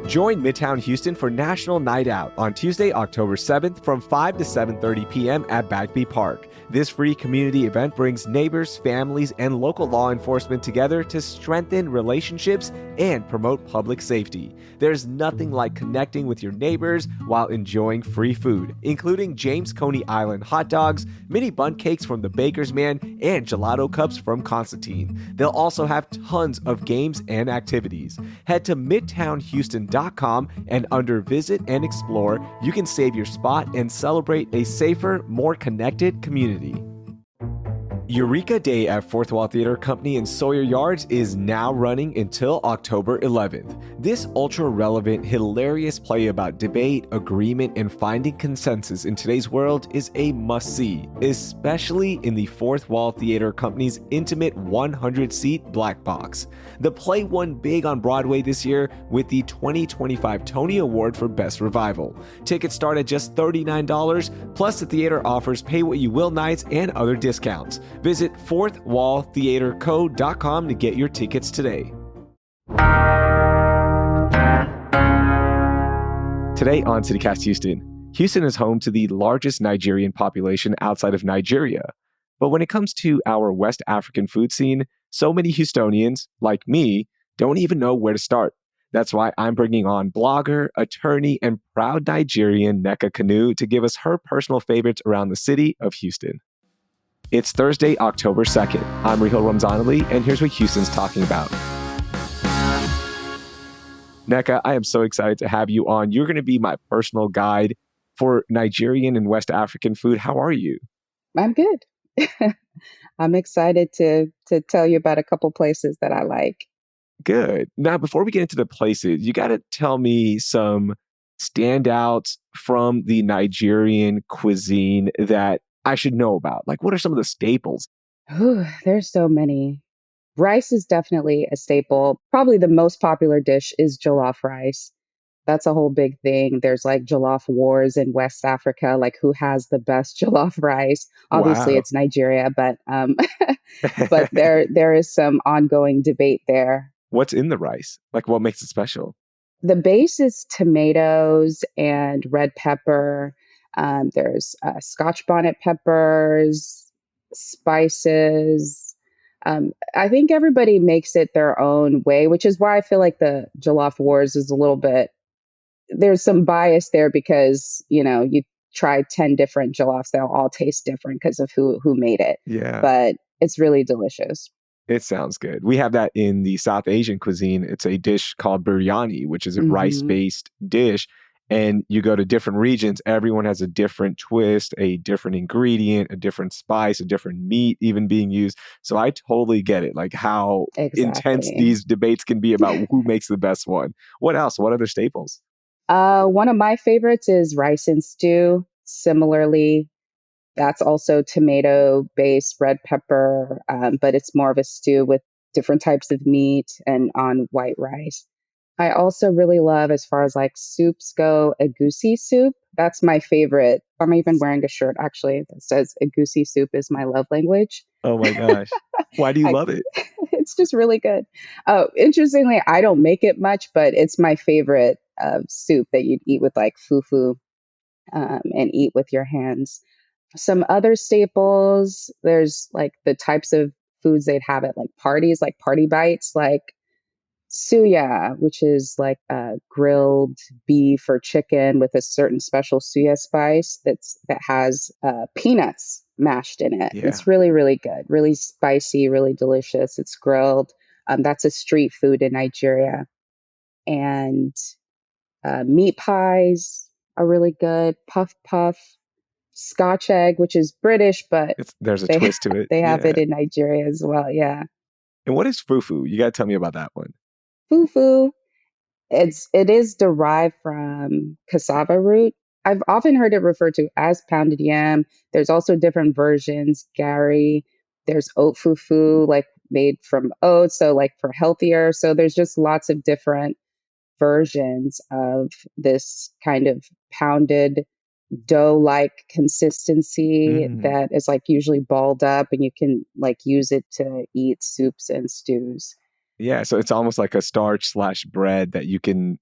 Join Midtown Houston for National Night Out on Tuesday, October 7th from 5 to 7:30 p.m. at Bagby Park. This free community event brings neighbors, families, and local law enforcement together to strengthen relationships and promote public safety. There's nothing like connecting with your neighbors while enjoying free food, including James Coney Island hot dogs, mini bun cakes from the Baker's Man, and gelato cups from Constantine. They'll also have tons of games and activities. Head to midtownhouston.com and under Visit and Explore, you can save your spot and celebrate a safer, more connected community. Eureka Day at Fourth Wall Theater Company in Sawyer Yards is now running until October 11th. This ultra-relevant, hilarious play about debate, agreement, and finding consensus in today's world is a must-see, especially in the Fourth Wall Theater Company's intimate 100-seat black box. The play won big on Broadway this year with the 2025 Tony Award for Best Revival. Tickets start at just $39, plus the theater offers pay-what-you-will nights and other discounts. Visit fourthwalltheaterco.com to get your tickets today. Today on CityCast Houston, Houston is home to the largest Nigerian population outside of Nigeria. But when it comes to our West African food scene, so many Houstonians, like me, don't even know where to start. That's why I'm bringing on blogger, attorney, and proud Nigerian Nneka Kanu to give us her personal favorites around the city of Houston. It's Thursday, October 2nd. I'm Raheel Ramzanali, and here's what Houston's talking about. Nneka, I am so excited to have you on. You're going to be my personal guide for Nigerian and West African food. How are you? I'm good. I'm excited to tell you about a couple places that I like. Good. Now, before we get into the places, you got to tell me some standouts from the Nigerian cuisine that I should know about. Like, what are some of the staples? There's so many. Rice is definitely a staple. Probably the most popular dish is jollof rice. That's a whole big thing. There's like jollof wars in West Africa, like who has the best jollof rice. Obviously, Wow. it's Nigeria, but but there is some ongoing debate there. What's in the rice? Like, what makes it special? The base is tomatoes and red pepper. There's Scotch bonnet peppers, spices. I think everybody makes it their own way, which is why I feel like the Jollof Wars is a little bit, there's some bias there because, you try 10 different jollofs, they'll all taste different because of who made it. Yeah. But it's really delicious. It sounds good. We have that in the South Asian cuisine. It's a dish called biryani, which is a rice-based dish. And you go to different regions, everyone has a different twist, a different ingredient, a different spice, a different meat even being used. So I totally get it, like how intense these debates can be about who makes the best one. What else? What other staples? One of my favorites is rice and stew. Similarly, that's also tomato-based, red pepper, but it's more of a stew with different types of meat and on white rice. I also really love, as far as like soups go, egusi soup. That's my favorite. I'm even wearing a shirt, actually, that says egusi soup is my love language. Oh my gosh. Why do you love it? It's just really good. Oh, interestingly, I don't make it much, but it's my favorite soup that you'd eat with like fufu and eat with your hands. Some other staples, there's like the types of foods they'd have at like parties, like party bites, like suya, which is like grilled beef or chicken with a certain special suya spice that has peanuts mashed in it. Yeah. It's really, really good, really spicy, really delicious. It's grilled. That's a street food in Nigeria. And meat pies are really good. Puff puff. Scotch egg, which is British, but there's a twist to it. They have it in Nigeria as well. Yeah. And what is fufu? You got to tell me about that one. Fufu, it is derived from cassava root. I've often heard it referred to as pounded yam. There's also different versions. Gari. There's oat fufu, like made from oats, so like for healthier. So there's just lots of different versions of this kind of pounded dough-like consistency that is like usually balled up, and you can like use it to eat soups and stews. Yeah, so it's almost like a starch/bread that you can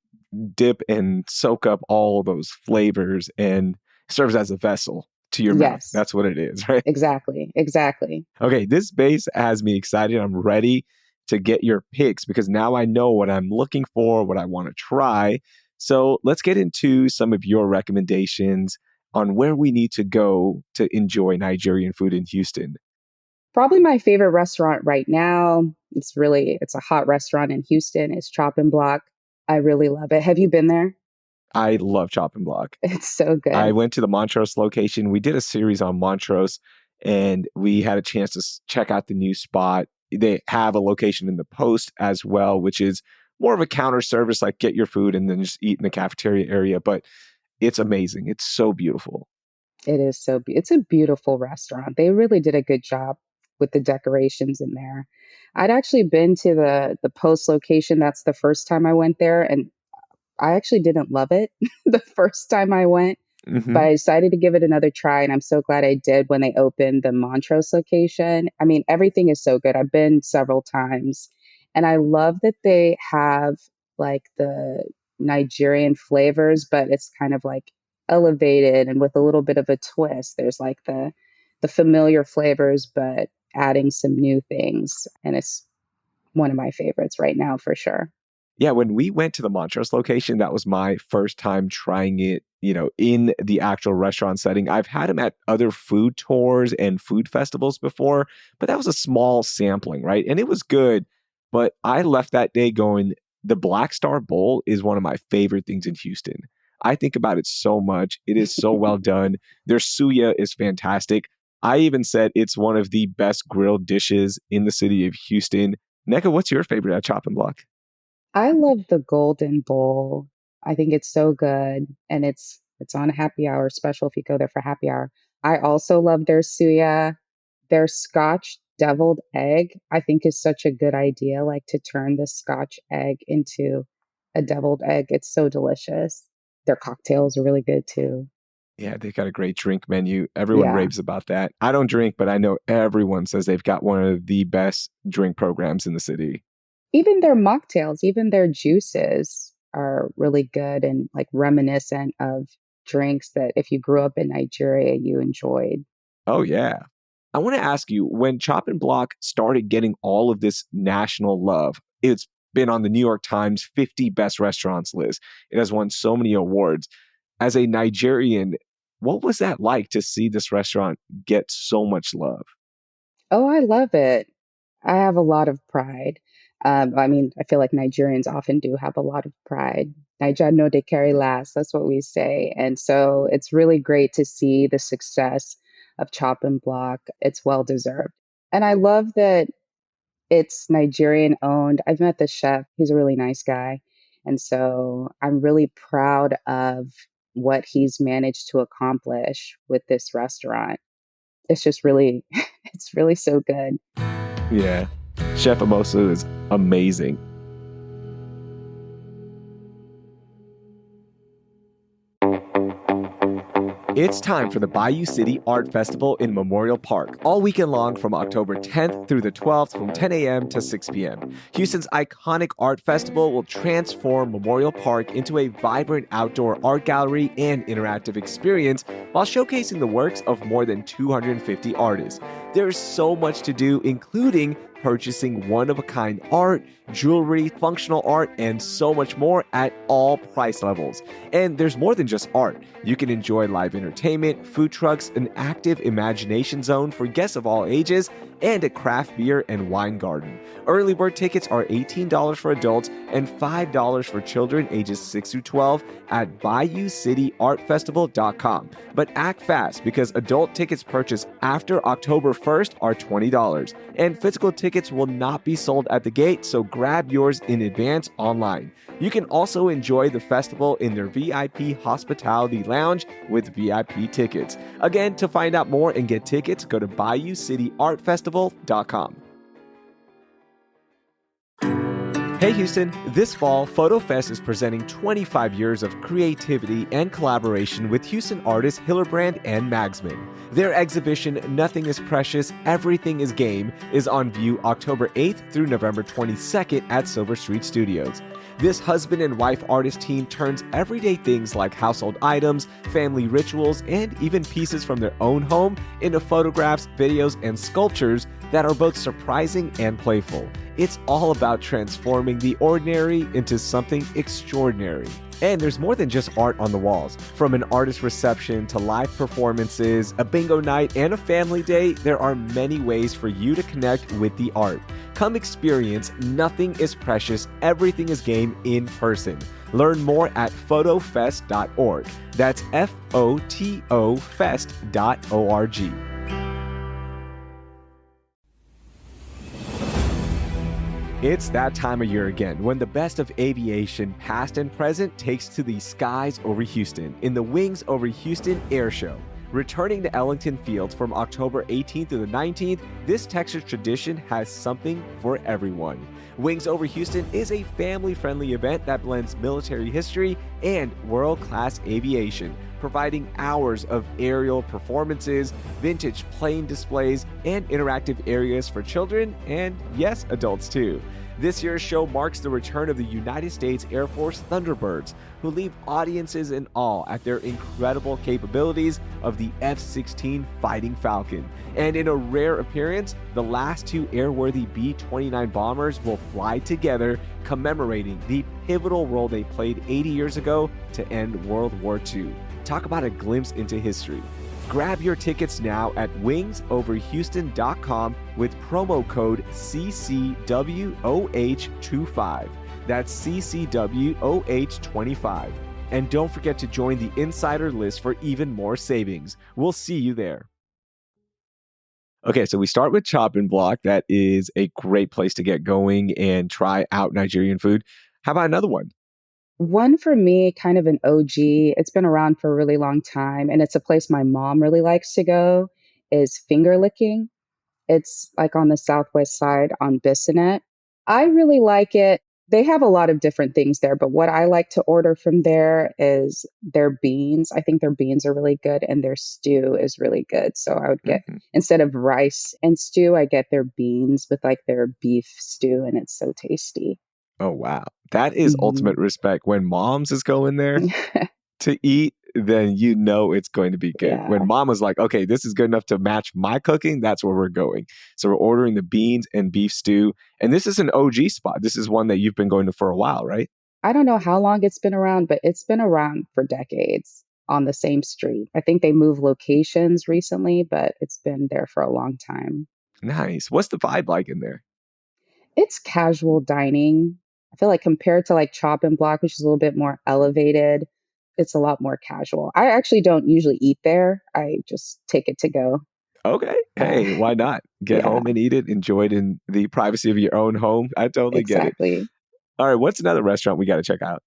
dip and soak up all those flavors and serves as a vessel to your mouth. Yes, That's what it is, right? exactly. Exactly. Okay, this base has me excited. I'm ready to get your picks because now I know what I'm looking for, what I want to try. So let's get into some of your recommendations on where we need to go to enjoy Nigerian food in Houston. Probably my favorite restaurant right now. It's a hot restaurant in Houston. It's Chop and Block. I really love it. Have you been there? I love Chop and Block. It's so I good. went to the Montrose location. We did a series on Montrose and we had a chance to check out the new spot. They have a location in the Post as well, which is more of a counter service, like get your food and then just eat in the cafeteria area. But it's amazing. It's so beautiful. It's a beautiful restaurant. They really did a good job with the decorations in there. I'd actually been to the Post location. That's the first time I went there, and I actually didn't love it the first time I went, but Hmm. I decided to give it another try, and I'm so glad I did when they opened the Montrose location. I mean, everything is so good. I've been several times, and I love that they have like the Nigerian flavors, but it's kind of like elevated and with a little bit of a twist. There's like the familiar flavors, but adding some new things, and it's one of my favorites right now for sure. Yeah, when we went to the Montrose location, that was my first time trying it, in the actual restaurant setting. I've had them at other food tours and food festivals before, but that was a small sampling, right? And it was good, but I left that day going, the Black Star Bowl is one of my favorite things in Houston. I think about it so much. It is so well done. Their suya is fantastic. I even said it's one of the best grilled dishes in the city of Houston. Neka, what's your favorite at Chop and Block? I love the Golden Bowl. I think it's so good, and it's on a happy hour special if you go there for happy hour. I also love their suya. Their Scotch deviled egg, I think is such a good idea, like to turn the Scotch egg into a deviled egg. It's so delicious. Their cocktails are really good too. Yeah, they've got a great drink menu. Everyone Yeah. raves about that. I don't drink, but I know everyone says they've got one of the best drink programs in the city. Even their mocktails, even their juices are really good and like reminiscent of drinks that if you grew up in Nigeria, you enjoyed. Oh, yeah. I want to ask you when Chop and Block started getting all of this national love, it's been on the New York Times 50 best restaurants list. It has won so many awards. As a Nigerian, what was that like to see this restaurant get so much love? Oh, I love it. I have a lot of pride. I mean, I feel like Nigerians often do have a lot of pride. Naija no de carry last. That's what we say. And so it's really great to see the success of Chop and Block. It's well deserved. And I love that it's Nigerian owned. I've met the chef. He's a really nice guy. And so I'm really proud of what he's managed to accomplish with this restaurant. It's just really, it's really so good. Yeah. Chef Amosu is amazing. It's time for the Bayou City Art Festival in Memorial Park, all weekend long from October 10th through the 12th from 10 a.m. to 6 p.m. Houston's iconic art festival will transform Memorial Park into a vibrant outdoor art gallery and interactive experience while showcasing the works of more than 250 artists. There's so much to do, including purchasing one-of-a-kind art, jewelry, functional art, and so much more at all price levels. And there's more than just art. You can enjoy live entertainment, food trucks, an active imagination zone for guests of all ages, and a craft beer and wine garden. Early bird tickets are $18 for adults and $5 for children ages 6 through 12 at BayouCityArtFestival.com. But act fast because adult tickets purchased after October 1st are $20, and physical tickets will not be sold at the gate, so grab yours in advance online. You can also enjoy the festival in their VIP hospitality lounge with VIP tickets. Again, to find out more and get tickets, go to BayouCityArtFestival.com. Hey Houston, this fall, PhotoFest is presenting 25 years of creativity and collaboration with Houston artists Hillerbrand and Magsman. Their exhibition, Nothing is Precious, Everything is Game, is on view October 8th through November 22nd at Silver Street Studios. This husband and wife artist team turns everyday things like household items, family rituals, and even pieces from their own home into photographs, videos, and sculptures that are both surprising and playful. It's all about transforming the ordinary into something extraordinary. And there's more than just art on the walls. From an artist reception to live performances, a bingo night, and a family day, there are many ways for you to connect with the art. Come experience Nothing is Precious, Everything is Game in person. Learn more at photofest.org. That's FOTO fest.org. It's that time of year again when the best of aviation, past and present, takes to the skies over Houston in the Wings Over Houston Air Show. Returning to Ellington Field from October 18th to the 19th, this Texas tradition has something for everyone. Wings Over Houston is a family-friendly event that blends military history and world-class aviation, providing hours of aerial performances, vintage plane displays, and interactive areas for children and, yes, adults too. This year's show marks the return of the United States Air Force Thunderbirds, who leave audiences in awe at their incredible capabilities of the F-16 Fighting Falcon. And in a rare appearance, the last two airworthy B-29 bombers will fly together, commemorating the pivotal role they played 80 years ago to end World War II. Talk about a glimpse into history. Grab your tickets now at wingsoverhouston.com with promo code CCWOH25. That's CCWOH25. And don't forget to join the insider list for even more savings. We'll see you there. Okay, so we start with Chop and Block. That is a great place to get going and try out Nigerian food. How about another one? One for me, kind of an OG, it's been around for a really long time, and it's a place my mom really likes to go, is Finger Licking. It's like on the southwest side on Bissonnette. I really like it. They have a lot of different things there, but what I like to order from there is their beans. I think their beans are really good and their stew is really good. So I would get, Mhm. instead of rice and stew, I get their beans with like their beef stew, and it's so tasty. Oh, wow. That is Mhm. ultimate respect. When moms is going there to eat, then you know it's going to be good. When Yeah. mom was like, okay, this is good enough to match my cooking, that's where we're going. So we're ordering the beans and beef stew. And this is an OG spot. This is one that you've been going to for a while, right? I don't know how long it's been around, but it's been around for decades on the same street. I think they moved locations recently, but it's been there for a long time. Nice. What's the vibe like in there? It's casual dining. I feel like compared to like Chop and Block, which is a little bit more elevated, it's a lot more casual. I actually don't usually eat there. I just take it to go. Okay. Uh, Hey, why not? Get yeah, home and eat it. Enjoy it in the privacy of your own home. I totally get it. exactly. All right. What's another restaurant we got to check out?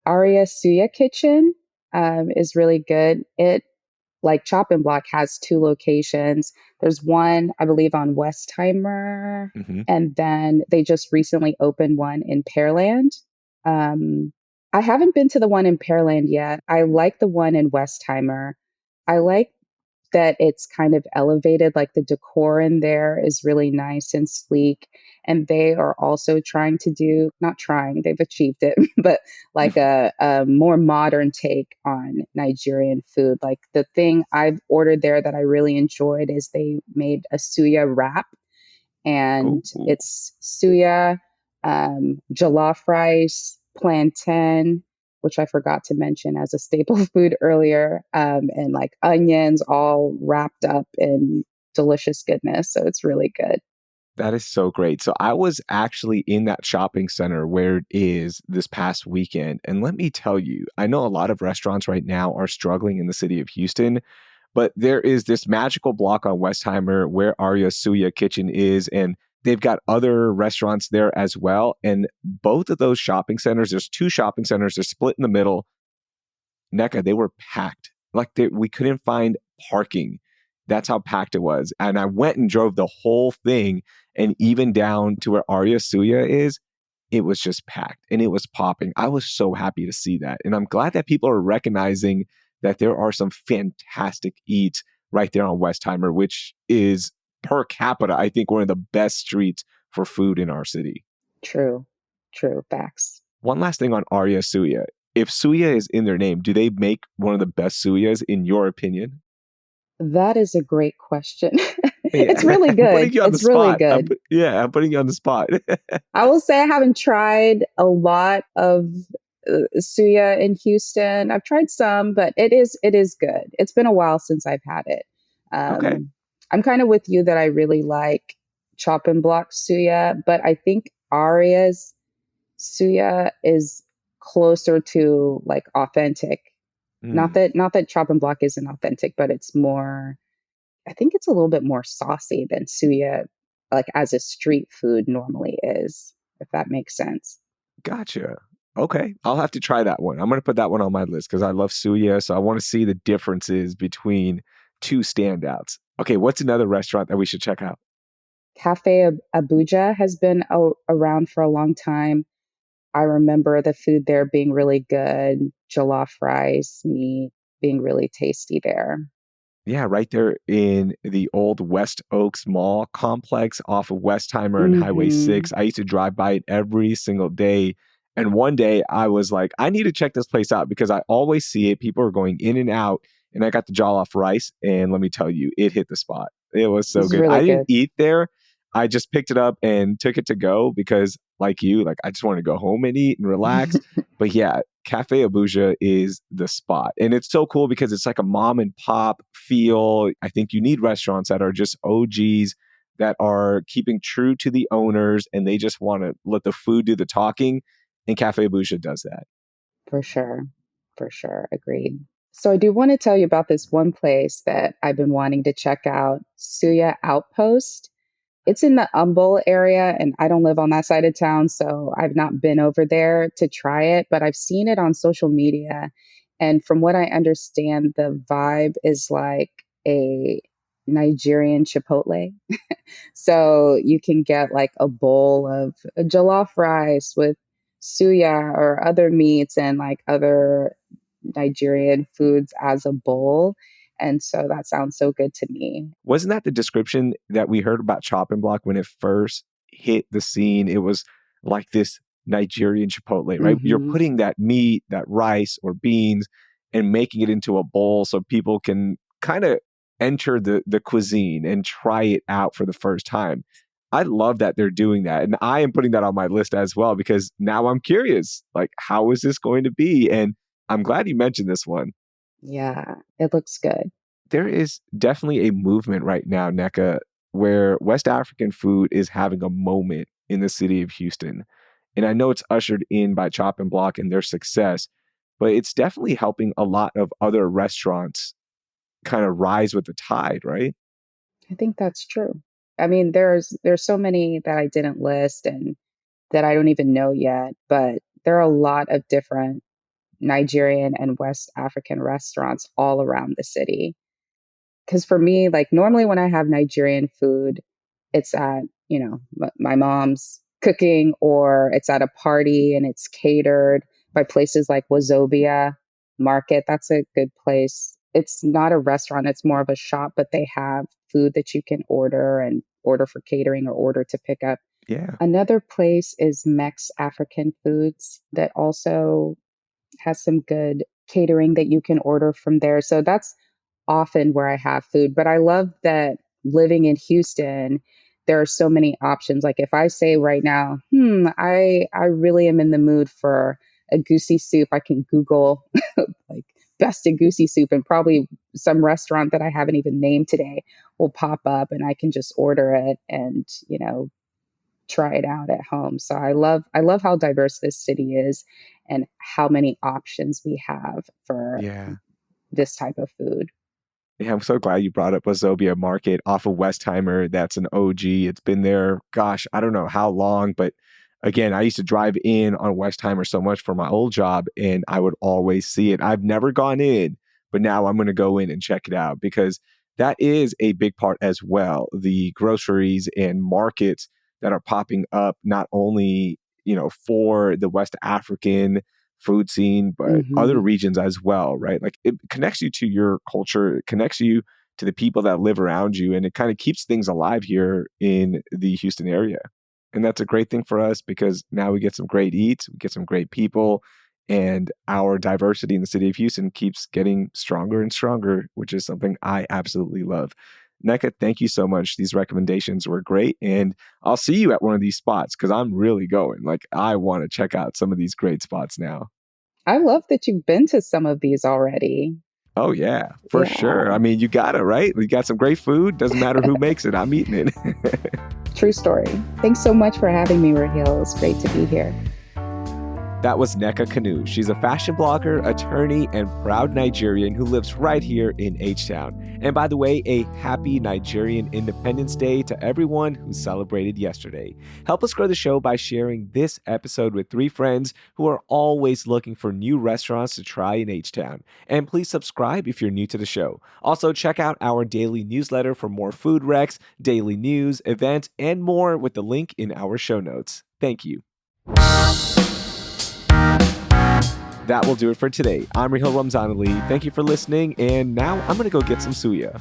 Aria Suya Kitchen is really good. It like Chop and Block has two locations. There's one, I believe, on Westheimer, Hmm. and then they just recently opened one in Pearland. Um, I haven't been to the one in Pearland yet. I like the one in Westheimer. I like that it's kind of elevated, like the decor in there is really nice and sleek. And they are also trying to do, not trying, they've achieved it, but like a more modern take on Nigerian food. Like the thing I've ordered there that I really enjoyed is they made a suya wrap, Oh, and it's suya, jollof rice, plantain, which I forgot to mention as a staple food earlier, and like onions all wrapped up in delicious goodness. So it's really good. that is so great. So I was actually in that shopping center where it is this past weekend. And let me tell you, I know a lot of restaurants right now are struggling in the city of Houston, but there is this magical block on Westheimer where Arya Suya Kitchen is, and they've got other restaurants there as well. And both of those shopping centers, there's two shopping centers, they're split in the middle. Nneka, they were packed. We couldn't find parking. That's how packed it was. And I went and drove the whole thing, and even down to where Arya Suya is, it was just packed and it was popping. I was so happy to see that. And I'm glad that people are recognizing that there are some fantastic eats right there on Westheimer, which is per capita, I think one of the best streets for food in our city. True, true facts. One last thing on Arya Suya. If suya is in their name, do they make one of the best suyas in your opinion? That is a great question. It's Yeah, really I'm good. putting you on the It's really spot. good. I'm putting you on the spot. I will say I haven't tried a lot of suya in Houston. I've tried some, but it is good. It's been a while since I've had it. Okay. I'm kind of with you that I really like chop and block suya, but I think Aria's suya is closer to like authentic. Not Mm, that not that chop and block isn't authentic, but it's more, I think it's a little bit more saucy than suya, like as a street food normally is, if that makes sense. gotcha. Okay. I'll have to try that one. I'm going to put that one on my list because I love suya. So I want to see the differences between two standouts. Okay. What's another restaurant that we should check out? Cafe Abuja has been around for a long time. I remember the food there being really good, jollof rice, meat being really tasty there. Yeah, right there in the old West Oaks Mall complex off of Westheimer and Highway Hmm. 6. I used to drive by it every single day. And one day I was like, I need to check this place out because I always see it. People are going in and out. And I got the jollof rice. And let me tell you, it hit the spot. It was so It's good. really I didn't good. eat there. I just picked it up and took it to go because, like you, like I just want to go home and eat and relax. But yeah, Cafe Abuja is the spot. And it's so cool because it's like a mom and pop feel. I think you need restaurants that are just OGs that are keeping true to the owners and they just want to let the food do the talking. And Cafe Abuja does that. For sure. For sure. Agreed. So I do want to tell you about this one place that I've been wanting to check out, Suya Outpost. It's in the Humble area, and I don't live on that side of town, so I've not been over there to try it, but I've seen it on social media. And from what I understand, the vibe is like a Nigerian Chipotle. So you can get like a bowl of jollof rice with suya or other meats and like other Nigerian foods as a bowl. And so that sounds so good to me. Wasn't that the description that we heard about Chopping Block when it first hit the scene? It was like this Nigerian Chipotle, right? You're Hmm. putting that meat, that rice or beans, and making it into a bowl so people can kind of enter the cuisine and try it out for the first time. I love that they're doing that. And I am putting that on my list as well because now I'm curious, like, how is this going to be? And I'm glad you mentioned this one. Yeah, it looks good. There is definitely a movement right now, NECA, where West African food is having a moment in the city of Houston. And I know it's ushered in by Chop and Block and their success, but it's definitely helping a lot of other restaurants kind of rise with the tide, right? I think that's true. I mean, there's so many that I didn't list and that I don't even know yet, but there are a lot of different Nigerian and West African restaurants all around the city. Because for me, like normally when I have Nigerian food, it's at, my mom's cooking or it's at a party and it's catered by places like Wazobia Market. That's a good place. It's not a restaurant, it's more of a shop, but they have food that you can order and order for catering or order to pick up. Yeah. Another place is Mex African Foods that also has some good catering that you can order from there. So that's often where I have food. But I love that living in Houston, there are so many options. Like if I say right now, I really am in the mood for a goosey soup, I can Google like best a goosey soup and probably some restaurant that I haven't even named today will pop up and I can just order it and, try it out at home. So I love how diverse this city is and how many options we have for Yeah. this type of food. Yeah, I'm so glad you brought up Wazobia Market off of Westheimer. That's an OG. It's been there, gosh, I don't know how long, but again, I used to drive in on Westheimer so much for my old job and I would always see it. I've never gone in, but now I'm going to go in and check it out because that is a big part as well. The groceries and markets that are popping up, not only, for the West African food scene, but other Hmm. regions as well, right? Like it connects you to your culture, it connects you to the people that live around you, and it kind of keeps things alive here in the Houston area. And that's a great thing for us because now we get some great eats, we get some great people, and our diversity in the city of Houston keeps getting stronger and stronger, which is something I absolutely love. Nneka, thank you so much. These recommendations were great. And I'll see you at one of these spots because I'm really going. Like, I want to check out some of these great spots now. I love that you've been to some of these already. Oh, yeah, for Yeah, sure. I mean, you got it, right? You got some great food. Doesn't matter who makes it. I'm eating it. true story. Thanks so much for having me, Raheel. It's great to be here. That was Nneka Kanu. She's a fashion blogger, attorney, and proud Nigerian who lives right here in H-Town. And by the way, a happy Nigerian Independence Day to everyone who celebrated yesterday. Help us grow the show by sharing this episode with 3 friends who are always looking for new restaurants to try in H-Town. And please subscribe if you're new to the show. Also, check out our daily newsletter for more food recs, daily news, events, and more with the link in our show notes. Thank you. That will do it for today. I'm Raheel Ramzanali. Thank you for listening, and now I'm going to go get some suya.